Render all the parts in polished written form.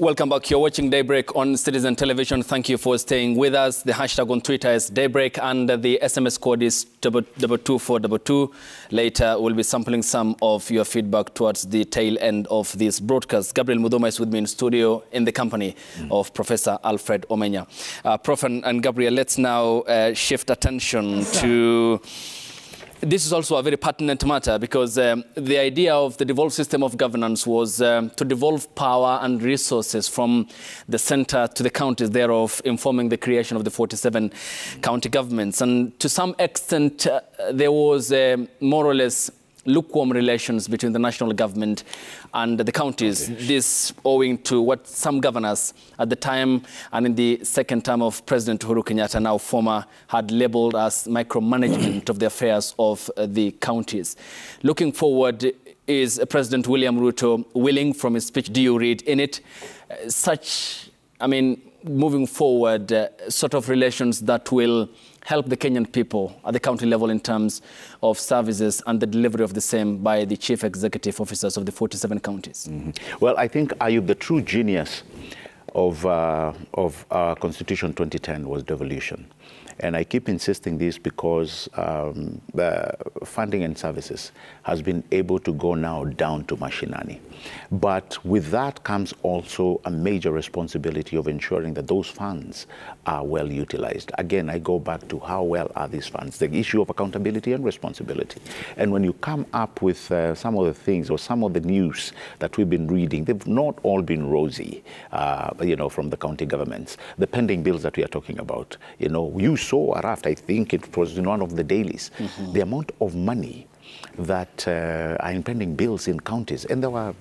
Welcome back. You're watching Daybreak on Citizen Television. Thank you for staying with us. The hashtag on Twitter is Daybreak and the SMS code is 22422. Later, we'll be sampling some of your feedback towards the tail end of this broadcast. Gabriel Mudoma is with me in studio in the company of Professor Alfred Omenya. Prof and Gabriel, let's now shift attention to... This is also a very pertinent matter because the idea of the devolved system of governance was to devolve power and resources from the center to the counties, thereof informing the creation of the 47 county governments. And to some extent, there was more or less lukewarm relations between the national government and the counties. Okay. This owing to what some governors at the time and in the second term of President Uhuru Kenyatta, now former, had labeled as micromanagement of the affairs of the counties. Looking forward, is President William Ruto willing, from his speech, do you read in it, moving forward, sort of relations that will help the Kenyan people at the county level in terms of services and the delivery of the same by the chief executive officers of the 47 counties? Well, I think, Ayub, the true genius of our Constitution 2010 was devolution. And I keep insisting this because the funding and services has been able to go now down to mashinani. But with that comes also a major responsibility of ensuring that those funds are well utilized. Again, I go back to how well are these funds, the issue of accountability and responsibility. And when you come up with some of the things or some of the news that we've been reading, they've not all been rosy, from the county governments. The pending bills that we are talking about, you saw, Araf, I think it was in one of the dailies, the amount of money that are in pending bills in counties, and they were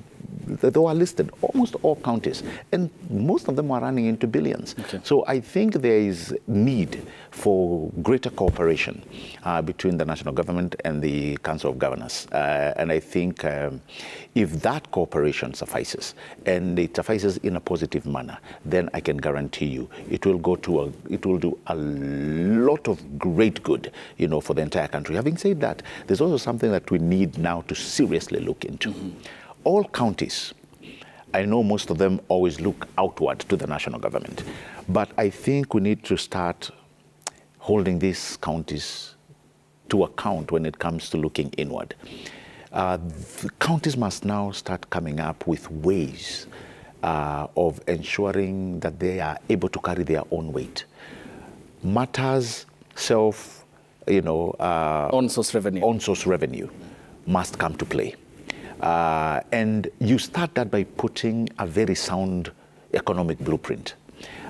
listed, almost all counties, and most of them are running into billions. Okay. So I think there is need for greater cooperation between the national government and the Council of Governors. And I think if that cooperation suffices, and it suffices in a positive manner, then I can guarantee you it will do a lot of great good, for the entire country. Having said that, there's also something that we need now to seriously look into. All counties, I know most of them always look outward to the national government, but I think we need to start holding these counties to account when it comes to looking inward. The counties must now start coming up with ways of ensuring that they are able to carry their own weight. Matters on-source revenue must come to play. And you start that by putting a very sound economic blueprint.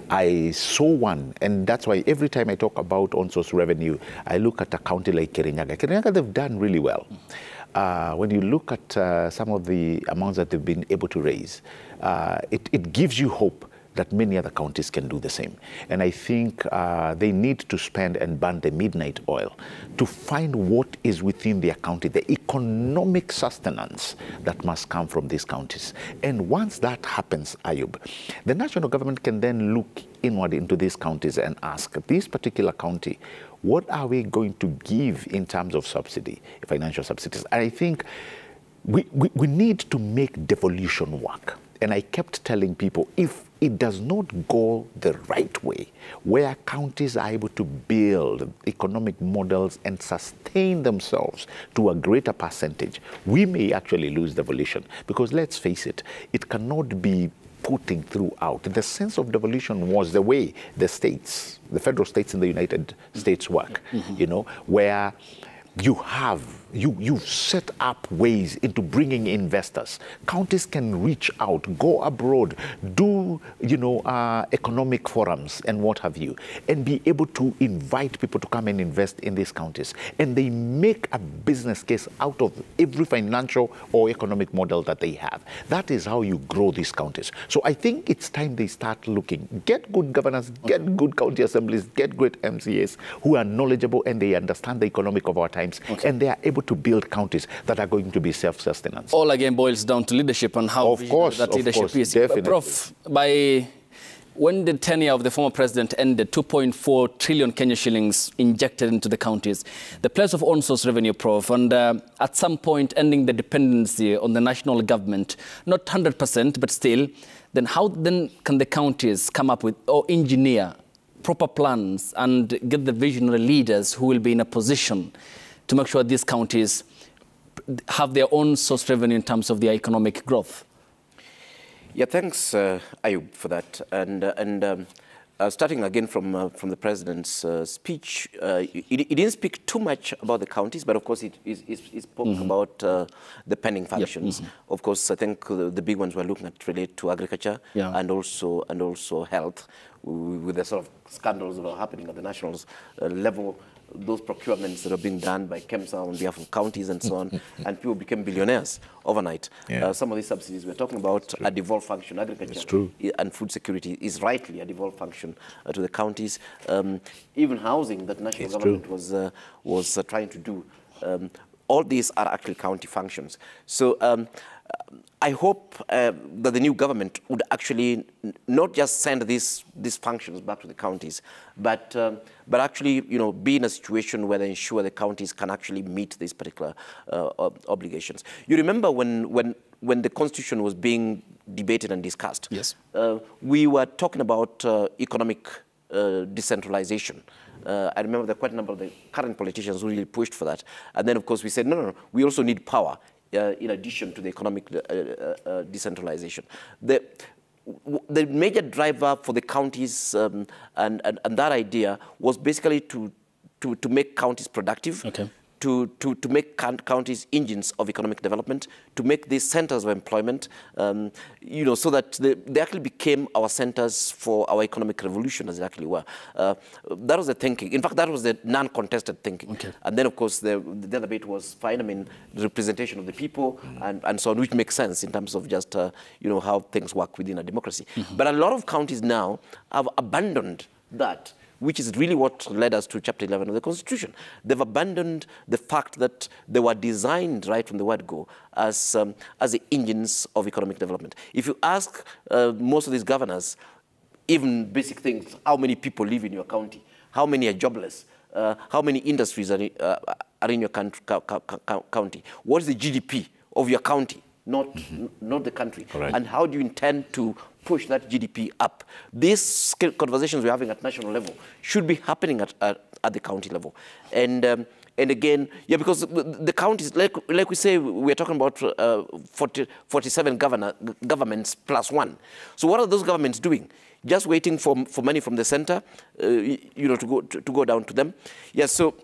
I saw one, and that's why every time I talk about on-source revenue, I look at a county like Kirinyaga. Kirinyaga, they've done really well. When you look at some of the amounts that they've been able to raise, it gives you hope that many other counties can do the same. And I think they need to spend and burn the midnight oil to find what is within their county, the economic sustenance that must come from these counties. And once that happens, Ayub, the national government can then look inward into these counties and ask, this particular county, what are we going to give in terms of subsidy, financial subsidies? I think we need to make devolution work. And I kept telling people, if it does not go the right way, where counties are able to build economic models and sustain themselves to a greater percentage, we may actually lose devolution. Because let's face it, it cannot be putting throughout. The sense of devolution was the way the states, the federal states in the United States work, where you've set up ways into bringing investors. Counties can reach out, go abroad, do, economic forums and what have you, and be able to invite people to come and invest in these counties. And they make a business case out of every financial or economic model that they have. That is how you grow these counties. So I think it's time they start looking. Get good governors, get good county assemblies, get great MCAs who are knowledgeable and they understand the economic of our times, and they are able to build counties that are going to be self-sustenance. All again boils down to leadership and how that leadership is. Definitely. Prof, by When the tenure of the former president ended, 2.4 trillion Kenya shillings injected into the counties. The place of on-source revenue, Prof, and at some point ending the dependency on the national government, not 100%, but still, then how then can the counties come up with or engineer proper plans and get the visionary leaders who will be in a position to make sure these counties have their own source revenue in terms of their economic growth? Yeah, thanks, Ayub, for that. And starting again from the president's speech, he didn't speak too much about the counties, but of course he spoke about the pending functions. Yep. Of course, I think the big ones we're looking at relate to agriculture and also health, with the sort of scandals that are happening at the national level. Those procurements that are being done by KEMSA on behalf of counties and so on, and people became billionaires overnight. Yeah. Some of these subsidies we're talking about a devolved function. Agriculture and food security is rightly a devolved function to the counties. Even housing that national government was trying to do. All these are actually county functions. So I hope that the new government would actually not just send these functions back to the counties, but actually, be in a situation where they ensure the counties can actually meet these particular obligations. You remember when the Constitution was being debated and discussed, yes, we were talking about economic decentralization. I remember there were quite a number of the current politicians who really pushed for that. And then, of course, we said, no, we also need power in addition to the economic decentralization. The major driver for the counties and that idea was basically to make counties productive, to make counties engines of economic development, to make these centers of employment, so that they actually became our centers for our economic revolution, as they actually were. That was the thinking. In fact, that was the non-contested thinking. And then, of course, the other bit was fine. I mean, the representation of the people and so on, which makes sense in terms of just, how things work within a democracy. But a lot of counties now have abandoned that, which is really what led us to Chapter 11 of the Constitution. They've abandoned the fact that they were designed right from the word go as the engines of economic development. If you ask most of these governors, even basic things, how many people live in your county, how many are jobless, how many industries are in your county, what is the GDP of your county, not the country, and how do you intend to push that GDP up? These conversations we're having at national level should be happening at the county level. And again, because the counties, like we say, we're talking about 47 governments plus one. So what are those governments doing? Just waiting for money from the center, to go down to them. Yes, so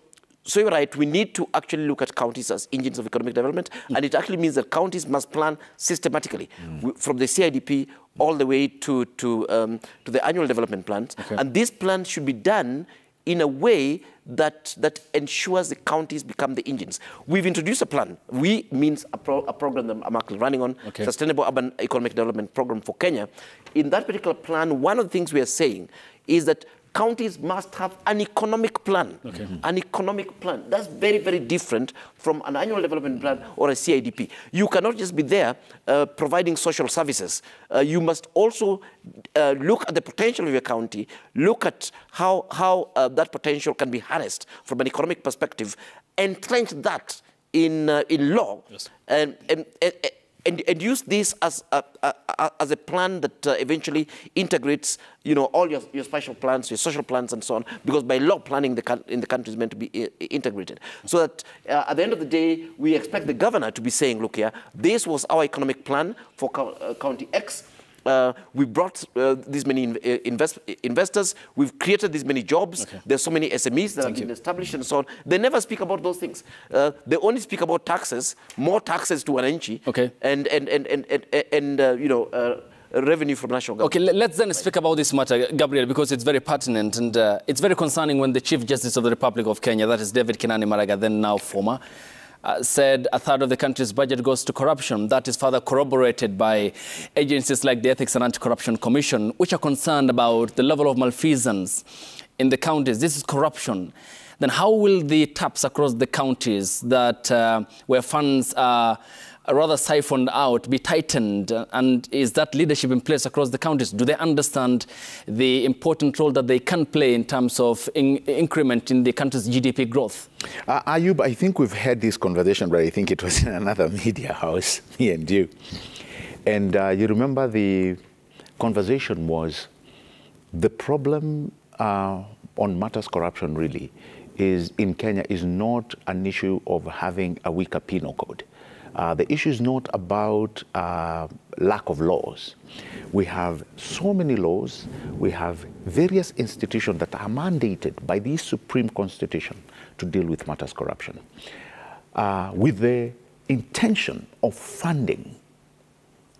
you're right, we need to actually look at counties as engines of economic development, and it actually means that counties must plan systematically from the CIDP all the way to the annual development plans. And these plans should be done in a way that ensures the counties become the engines. We've introduced a plan. We means a program that I'm actually running on, Sustainable Urban Economic Development Program for Kenya. In that particular plan, one of the things we are saying is that counties must have an economic plan. An economic plan. That's very, very different from an annual development plan or a CIDP. You cannot just be there providing social services. You must also look at the potential of your county, look at how that potential can be harnessed from an economic perspective, entrench that in law, and use this as a plan that eventually integrates, all your spatial plans, your social plans, and so on. Because by law, planning in the country is meant to be integrated. So that at the end of the day, we expect the governor to be saying, look here, this was our economic plan for County X. We brought these many investors. We've created these many jobs. There's so many SMEs that have been established and so on. They never speak about those things. They only speak about taxes, more taxes to Wananchi, and revenue from national government. Okay, let's then speak about this matter, Gabriel, because it's very pertinent and it's very concerning when the Chief Justice of the Republic of Kenya, that is David Kinani Maraga, then now former, said a third of the country's budget goes to corruption. That is further corroborated by agencies like the Ethics and Anti-Corruption Commission, which are concerned about the level of malfeasance in the counties. This is corruption. Then how will the taps across the counties that where funds are rather siphoned out, be tightened? And is that leadership in place across the counties? Do they understand the important role that they can play in terms of increment in the country's GDP growth? Ayub, I think we've had this conversation, but I think it was in another media house, me and you. And you remember the conversation was the problem on matters corruption really is in Kenya is not an issue of having a weaker penal code. The issue is not about lack of laws. We have so many laws. We have various institutions that are mandated by the Supreme Constitution to deal with matters corruption, with the intention of funding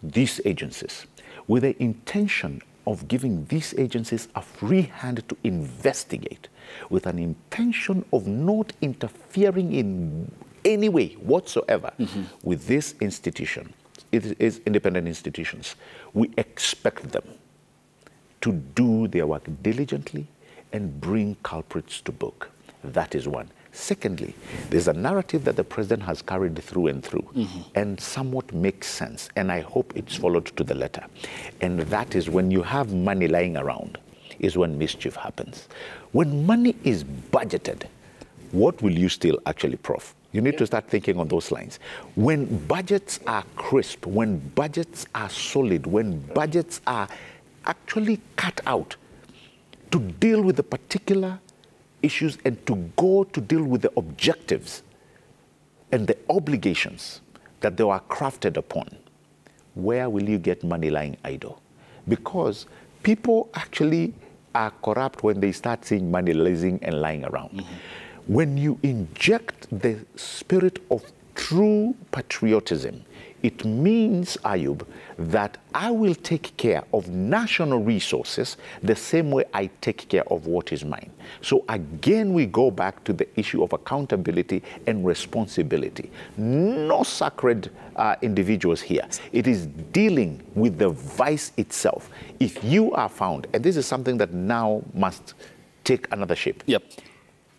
these agencies, with the intention of giving these agencies a free hand to investigate, with an intention of not interfering in any way whatsoever with this institution. It is independent institutions. We expect them to do their work diligently and bring culprits to book. That is one. Secondly, there's a narrative that the president has carried through and through and somewhat makes sense, and I hope it's followed to the letter. And that is when you have money lying around is when mischief happens. When money is budgeted, what will you steal actually, Prof? You need to start thinking on those lines. When budgets are crisp, when budgets are solid, when budgets are actually cut out to deal with the particular issues and to go to deal with the objectives and the obligations that they were crafted upon, where will you get money lying idle? Because people actually are corrupt when they start seeing money lazing and lying around. When you inject the spirit of true patriotism, it means, Ayub, that I will take care of national resources the same way I take care of what is mine. So again, we go back to the issue of accountability and responsibility. No sacred individuals here. It is dealing with the vice itself. If you are found, and this is something that now must take another shape.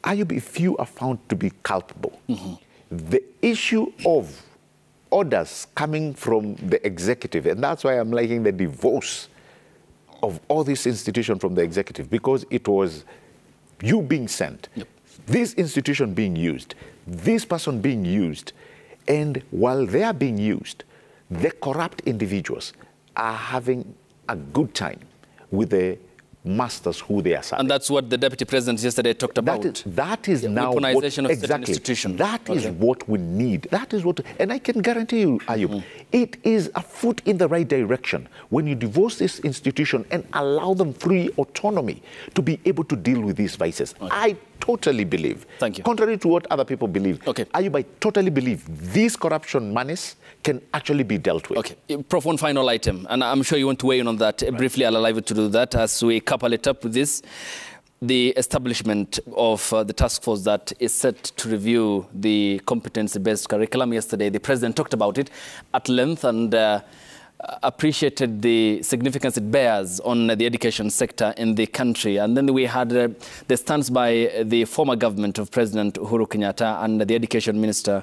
Ayub, if you are found to be culpable, the issue of orders coming from the executive, and that's why I'm liking the divorce of all these institutions from the executive, because it was you being sent, this institution being used, this person being used, and while they are being used, the corrupt individuals are having a good time with the masters who they are serving. And that's what the Deputy President yesterday talked about. That is now weaponization what, of certain institutions. That is what we need. That is what, and I can guarantee you, Ayub, it is a foot in the right direction when you divorce this institution and allow them free autonomy to be able to deal with these vices. I totally believe, contrary to what other people believe, Ayub, I totally believe these corruption monies can actually be dealt with. Prof, one final item, and I'm sure you want to weigh in on that. Briefly, I'll allow you to do that as we couple it up with this. The establishment of the task force that is set to review the competency-based curriculum. Yesterday, the President talked about it at length and appreciated the significance it bears on the education sector in the country. And then we had the stance by the former government of President Uhuru Kenyatta and the Education Minister,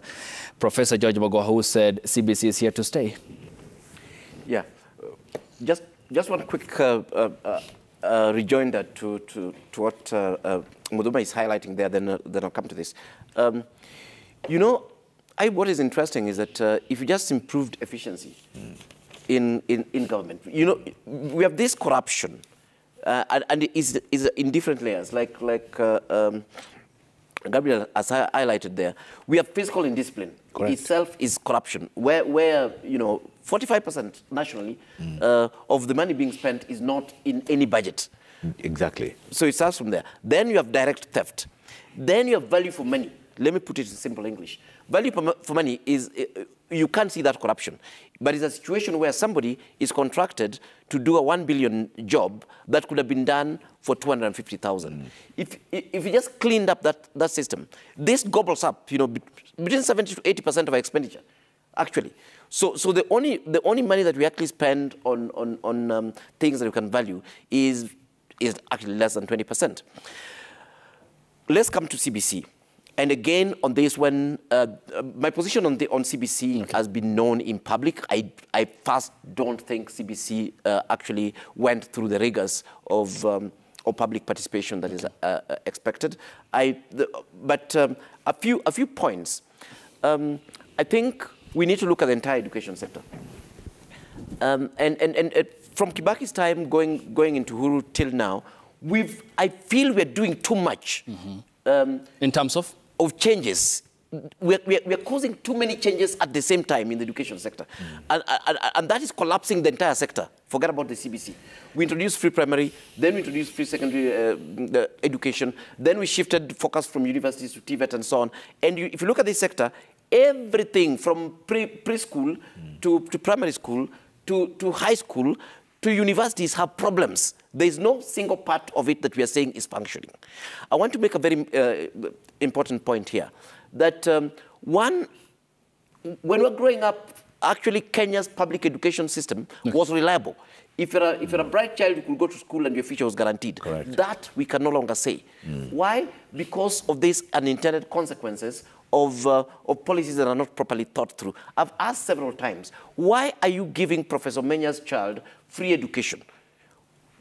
Professor George Magoha, who said CBC is here to stay. Yeah, just one quick rejoinder to what Muduma is highlighting there, then I'll come to this. You know, what is interesting is that if you just improved efficiency in government, you know, we have this corruption, and it is in different layers, like Gabriel has highlighted there. We have fiscal indiscipline. Itself is corruption, where you know, 45% nationally of the money being spent is not in any budget. Exactly. So it starts from there. Then you have direct theft. Then you have value for money. Let me put it in simple English. Value for money is, you can't see that corruption, but it's a situation where somebody is contracted to do a 1 billion job that could have been done for 250,000. If you just cleaned up that system, this gobbles up, you know, between 70 to 80% of our expenditure, actually. So the only money that we actually spend on things that we can value is actually less than 20%. Let's come to CBC. And again, on this one, my position on CBC has been known in public. I first don't think CBC actually went through the rigors of public participation that is expected. But a few points. I think we need to look at the entire education sector. And from Kibaki's time going into Huru till now, I feel we're doing too much. In terms of? Of changes. We're causing too many changes at the same time in the education sector. And that is collapsing the entire sector. Forget about the CBC. We introduced free primary, then we introduced free secondary education, then we shifted focus from universities to TVET and so on. And if you look at this sector, everything from preschool to primary school to high school to universities have problems. There is no single part of it that we are saying is functioning. I want to make a very important point here, that one, when we were growing up, actually Kenya's public education system was reliable. If you're a bright child, you could go to school and your future was guaranteed. Correct. That we can no longer say. Why? Because of these unintended consequences of policies that are not properly thought through. I've asked several times, why are you giving Professor Omenya's child free education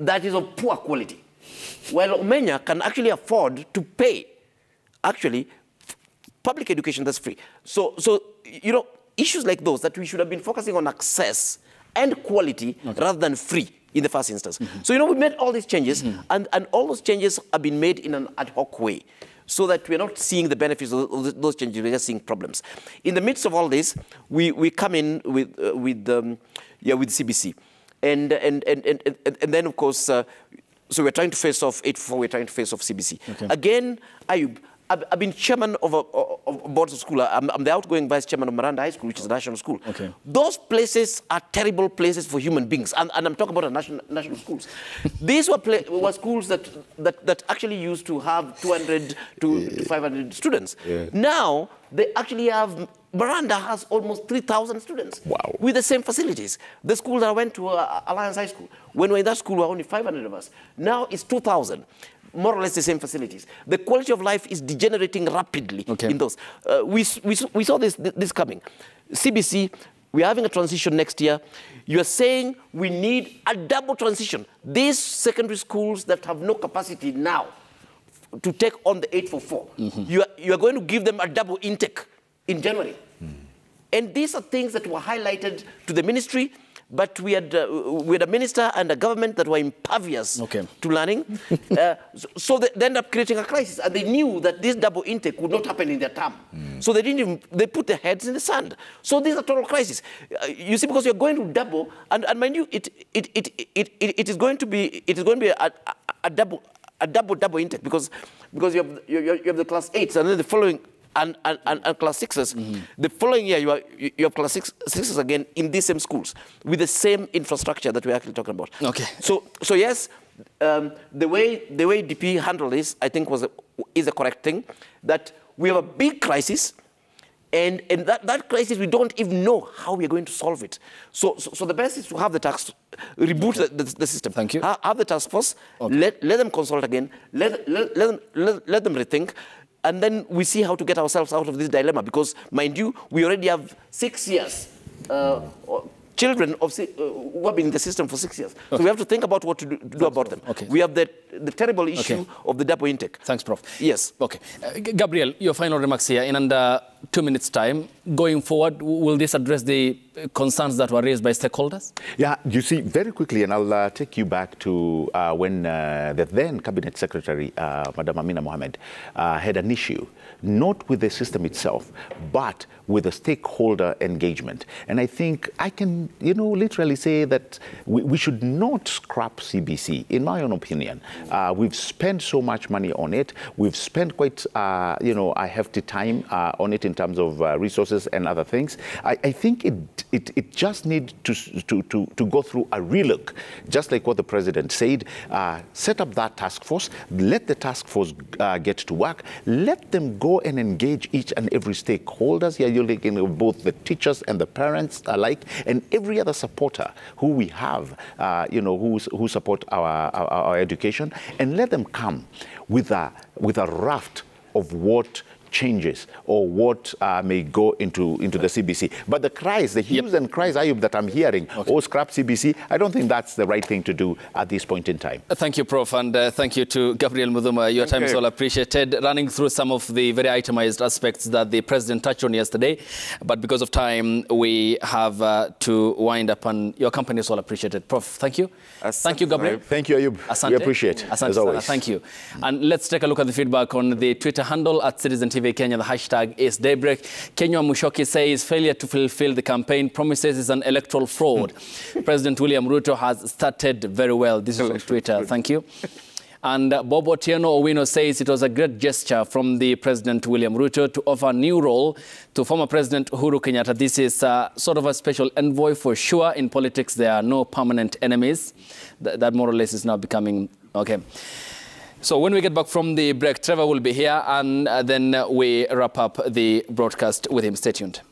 that is of poor quality, while Omenya can actually afford to pay, actually, public education that's free? So you know, issues like those that we should have been focusing on access and quality rather than free in the first instance. So, you know, we made all these changes, and all those changes have been made in an ad hoc way, so that we're not seeing the benefits of those changes, we're just seeing problems. In the midst of all this, we come in with CBC. And then, of course, so we're trying to face off 844, we're trying to face off CBC. Again, Ayub, I've been chairman of boards of school. I'm the outgoing vice chairman of Miranda High School, which is a national school. Those places are terrible places for human beings, and I'm talking about national schools. These were schools that actually used to have 200 to 500 students. Now, they actually have, Miranda has almost 3,000 students with the same facilities. The school that I went to, Alliance High School, when we were in that school, we were only 500 of us. Now it's 2,000. More or less the same facilities. The quality of life is degenerating rapidly in those. We saw this coming. CBC, we're having a transition next year. You are saying we need a double transition. These secondary schools that have no capacity now to take on the 844, you are going to give them a double intake in January. And these are things that were highlighted to the ministry, but we had a minister and a government that were impervious to learning. So they ended up creating a crisis. And they knew that this double intake would not happen in their term. So they put their heads in the sand. So these are total crisis. You see, because you're going to double, and mind you, it is going to be a double intake, because you have the class 8s, and then the following and class 6s. The following year, you have class 6s again in these same schools with the same infrastructure that we're actually talking about. So yes, the way DP handled this, I think, is a correct thing. That we have a big crisis, and that crisis, we don't even know how we're going to solve it. So the best is to have the task, reboot the system. Thank you. Have the task force, let them consult again, let them rethink. And then we see how to get ourselves out of this dilemma, because, mind you, we already have 6 years, children who have been in the system for 6 years. So we have to think about what to do about them. We have the terrible issue of the double intake. Thanks, Prof. Yes. Gabriel, your final remarks here in under 2 minutes' time. Going forward, will this address the concerns that were raised by stakeholders? Yeah, you see, very quickly, and I'll take you back to when the then Cabinet Secretary, Madam Amina Mohamed, had an issue, not with the system itself, but with the stakeholder engagement. And I think I can, literally say that we should not scrap CBC, in my own opinion. We've spent so much money on it. We've spent quite, a hefty time on it in terms of resources and other things. I think it just needs to go through a relook, just like what the president said. Set up that task force, let the task force get to work, let them go and engage each and every stakeholders. You're looking at both the teachers and the parents alike, and every other supporter who we have, who support our education, and let them come with a raft of what changes or what may go into the CBC. But the cries, the hues and cries, Ayub, that I'm hearing, oh, scrap CBC, I don't think that's the right thing to do at this point in time. Thank you, Prof, and thank you to Gabriel Mudhuma. Your time is all appreciated. Running through some of the very itemized aspects that the President touched on yesterday, but because of time, we have to wind up, and your company is all appreciated. Prof, thank you. Thank you, Gabriel. Thank you, Ayub. Asante. We appreciate it, as always. Thank you. And let's take a look at the feedback on the Twitter handle at Citizen TV Kenya. The hashtag is Daybreak. Kenya Mushoki says failure to fulfill the campaign promises is an electoral fraud. President William Ruto has started very well. This is on Twitter. Thank you. And Bob Otieno Owino says it was a great gesture from the President William Ruto to offer a new role to former President Uhuru Kenyatta. This is sort of a special envoy for sure. In politics, there are no permanent enemies. That more or less is now becoming okay. So when we get back from the break, Trevor will be here, and then we wrap up the broadcast with him. Stay tuned.